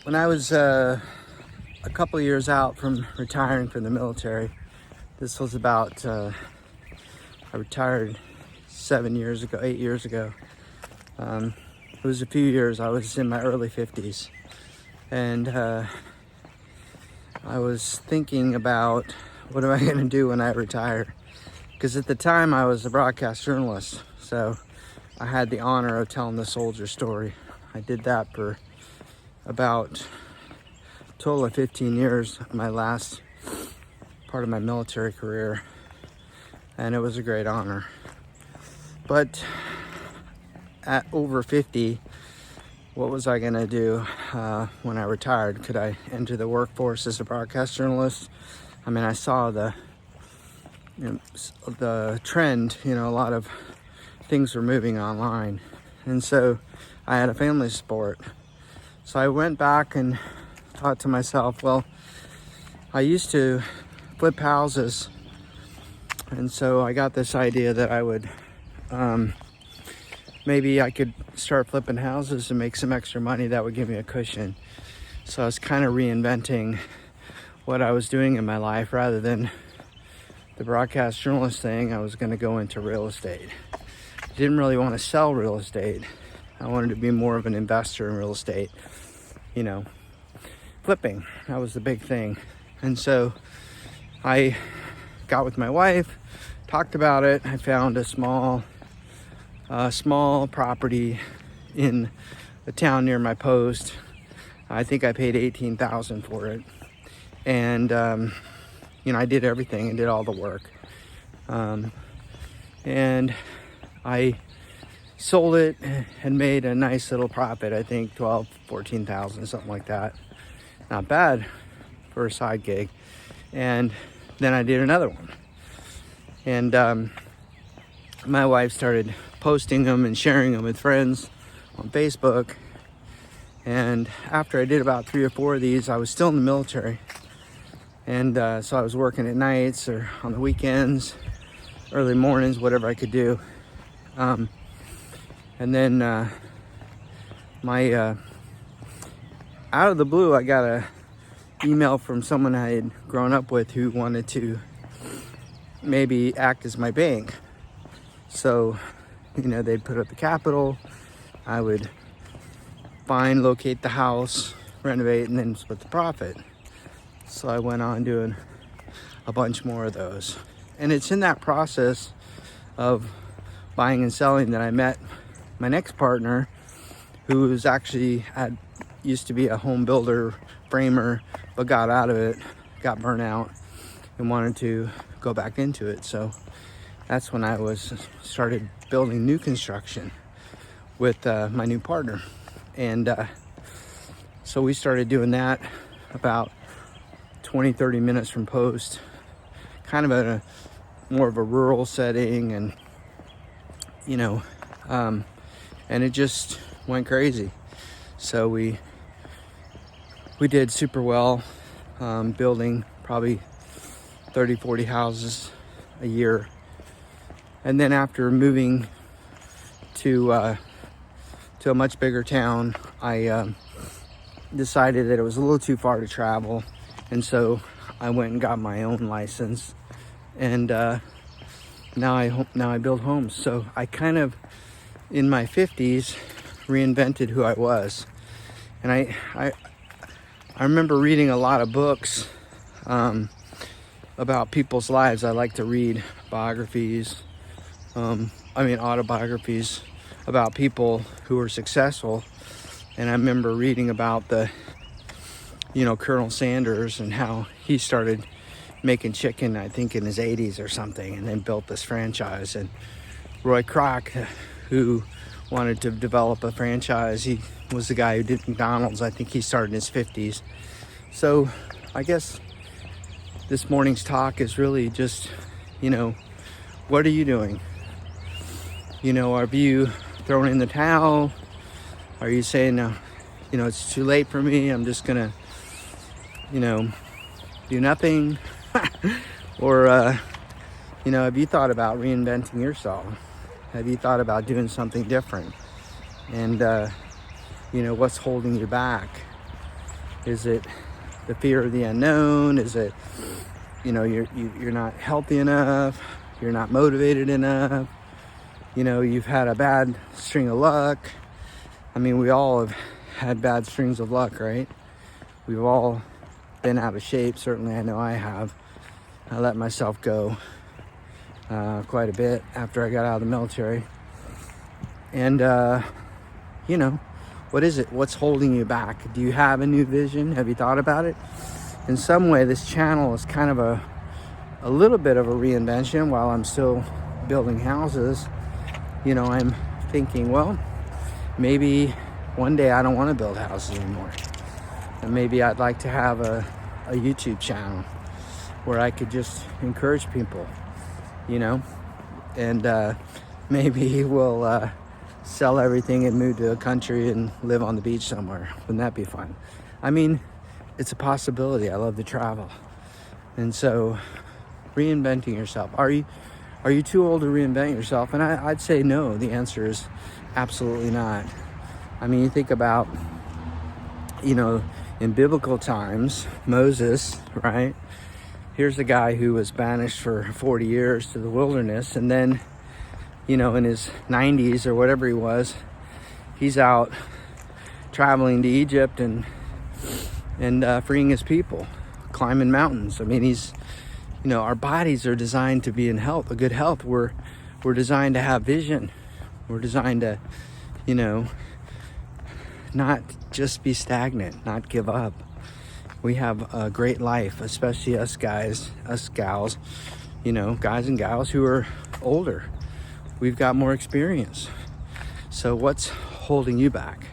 When I was a couple years out from retiring from the military, this was about, I retired 8 years ago. It was a few years, I was in my early 50s. And I was thinking about what am I going to do when I retire? Because at the time I was a broadcast journalist, so I had the honor of telling the soldier story. I did that for about a total of 15 years, my last part of my military career, and it was a great honor. But at over 50, what was I gonna do when I retired? Could I enter the workforce as a broadcast journalist? I mean, I saw the trend, a lot of things were moving online. And so I had a family to support. So I went back and thought to myself, well, I used to flip houses. And so I got this idea that I would, maybe I could start flipping houses and make some extra money that would give me a cushion. So I was kind of reinventing what I was doing in my life. Rather than the broadcast journalist thing, I was going to go into real estate. I didn't really want to sell real estate. I wanted to be more of an investor in real estate. Flipping, that was the big thing. And so I got with my wife, talked about it. I found a small property in a town near my post. I think I paid $18,000 for it. And, I did everything and did all the work. And I sold it and made a nice little profit. I think $14,000, something like that. Not bad for a side gig. And then I did another one. And my wife started posting them and sharing them with friends on Facebook. And after I did about 3 or 4 of these, I was still in the military. And so I was working at nights or on the weekends, early mornings, whatever I could do. And then out of the blue, I got a email from someone I had grown up with who wanted to maybe act as my bank. So, they'd put up the capital, I would locate the house, renovate, and then split the profit. So I went on doing a bunch more of those. And it's in that process of buying and selling that I met my next partner, who was actually used to be a home builder, framer, but got out of it, got burnt out, and wanted to go back into it. So that's when I started building new construction with my new partner. And so we started doing that about 20-30 minutes from post, kind of at more of a rural setting, and and it just went crazy. So we did super well, building probably 30-40 houses a year. And then after moving to a much bigger town, I decided that it was a little too far to travel, and so I went and got my own license. And now I build homes. So I kind of, in my 50s, reinvented who I was. And I remember reading a lot of books about people's lives. I like to read autobiographies about people who were successful. And I remember reading about Colonel Sanders and how he started making chicken, I think in his 80s or something, and then built this franchise. And Roy Kroc, who wanted to develop a franchise, he was the guy who did McDonald's. I think he started in his 50s. So I guess this morning's talk is really just, what are you doing? Have you thrown in the towel? Are you saying, no, it's too late for me, I'm just gonna, do nothing? Or, have you thought about reinventing yourself? Have you thought about doing something different? And, what's holding you back? Is it the fear of the unknown? Is it, you know, you're not healthy enough? You're not motivated enough? You know, you've had a bad string of luck. I mean, we all have had bad strings of luck, right? We've all been out of shape. Certainly, I know I have. I let myself go quite a bit after I got out of the military. And, you know, what is it? What's holding you back? Do you have a new vision? Have you thought about it? In some way, this channel is kind of a little bit of a reinvention while I'm still building houses. You know, I'm thinking, well, maybe one day I don't want to build houses anymore. And maybe I'd like to have a YouTube channel where I could just encourage people, you know, and maybe we'll sell everything and move to a country and live on the beach somewhere. Wouldn't that be fun? I mean, it's a possibility. I love to travel. And so reinventing yourself. Are you too old to reinvent yourself? And I'd say no. The answer is absolutely not. I mean, you think about, you know, in biblical times, Moses, right? Here's a guy who was banished for 40 years to the wilderness, and then, you know, in his 90s or whatever he was, he's out traveling to Egypt and freeing his people, climbing mountains. I mean, he's, you know, our bodies are designed to be in health, a good health. We're designed to have vision. We're designed to, you know, not just be stagnant, not give up. We have a great life, especially us guys, us gals, you know, guys and gals who are older. We've got more experience. So what's holding you back?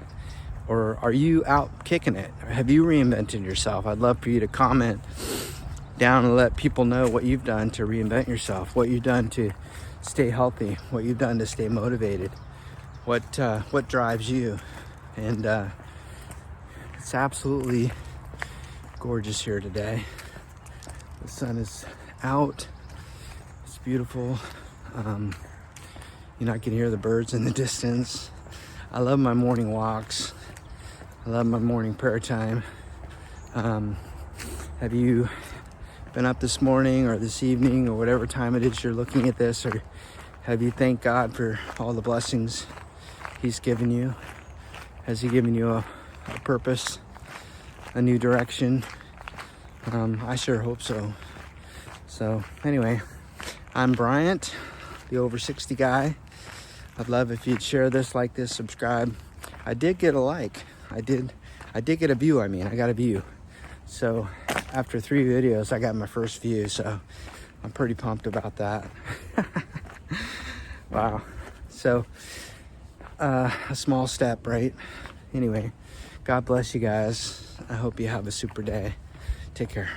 Or are you out kicking it? Or have you reinvented yourself? I'd love for you to comment down and let people know what you've done to reinvent yourself, what you've done to stay healthy, what you've done to stay motivated, what drives you. And it's absolutely gorgeous here today. The sun is out. It's beautiful. You know, I can hear the birds in the distance. I love my morning walks. I love my morning prayer time. Have you been up this morning or this evening or whatever time it is you're looking at this, or have you thanked God for all the blessings He's given you? Has He given you a purpose, a new direction? I sure hope so. So anyway, I'm Bryant, the over 60 guy. I'd love if you'd share this, like this, subscribe. I did get a like. I did get a view. I got a view. So after 3 videos, I got my first view. So I'm pretty pumped about that. Wow. So a small step, right? Anyway, God bless you guys. I hope you have a super day. Take care.